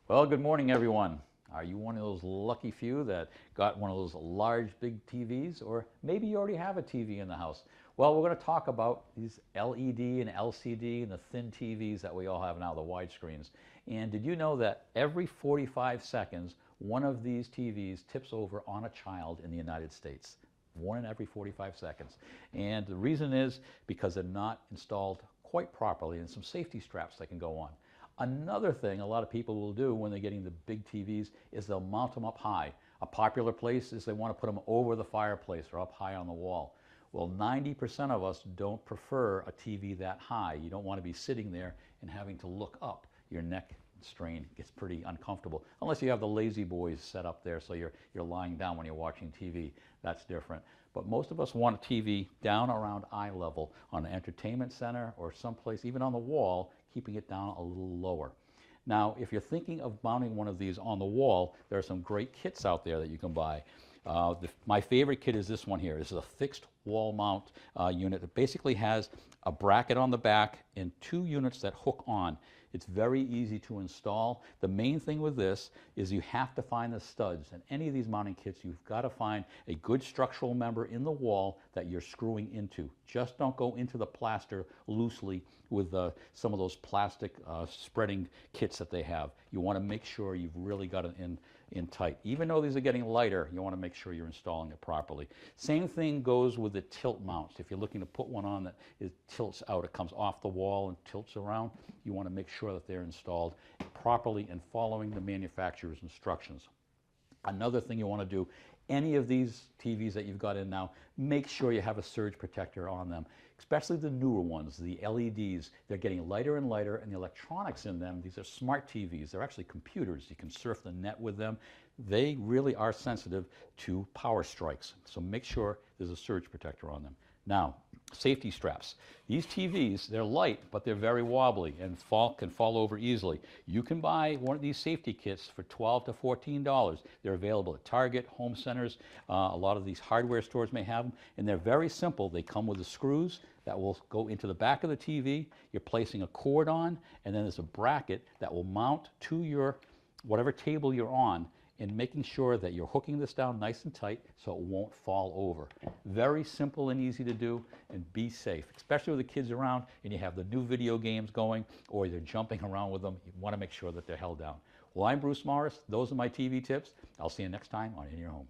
Well, good morning, everyone. Are you one of those lucky few that got one of those large, big TVs? Or maybe you already have a TV in the house. Well, we're going to talk about these LED and LCD and the thin TVs that we all have now, the widescreens. And did you know that every 45 seconds, one of these TVs tips over on a child in the United States? One in every 45 seconds. And the reason is because they're not installed quite properly, and some safety straps that can go on. Another thing a lot of people will do when they're getting the big TVs is they'll mount them up high. A popular place is they want to put them over the fireplace or up high on the wall. Well, 90% of us don't prefer a TV that high. You don't want to be sitting there and having to look up. Your neck strain gets pretty uncomfortable, unless you have the lazy boys set up there so you're lying down when you're watching TV. That's different. But most of us want a TV down around eye level on an entertainment center or someplace, even on the wall, keeping it down a little lower. Now, if you're thinking of mounting one of these on the wall, there are some great kits out there that you can buy. My favorite kit is this one here. This is a fixed wall mount unit. It basically has a bracket on the back and two units that hook on. It's very easy to install. The main thing with this is you have to find the studs. In any of these mounting kits, you've got to find a good structural member in the wall that you're screwing into. Just don't go into the plaster loosely with some of those plastic spreading kits that they have. You want to make sure you've really got it in tight. Even though these are getting lighter, you want to make sure you're installing it properly. Same thing goes with the tilt mounts. If you're looking to put one on that tilts out, it comes off the wall and tilts around, you want to make sure that they're installed properly and following the manufacturer's instructions. Another thing you want to do, any of these TVs that you've got in now, make sure you have a surge protector on them, especially the newer ones, the LEDs. They're getting lighter and lighter, and the electronics in them, these are smart TVs. They're actually computers. You can surf the net with them. They really are sensitive to power strikes, so make sure there's a surge protector on them. Now, safety straps. These TVs, they're light, but they're very wobbly and can fall over easily. You can buy one of these safety kits for $12 to $14. They're available at Target, home centers. A lot of these hardware stores may have them, and they're very simple. They come with the screws that will go into the back of the TV. You're placing a cord on, and then there's a bracket that will mount to your whatever table you're on, and making sure that you're hooking this down nice and tight so it won't fall over. Very simple and easy to do, and be safe, especially with the kids around and you have the new video games going or they're jumping around with them. You want to make sure that they're held down. Well, I'm Bruce Morris. Those are my TV tips. I'll see you next time on In Your Home.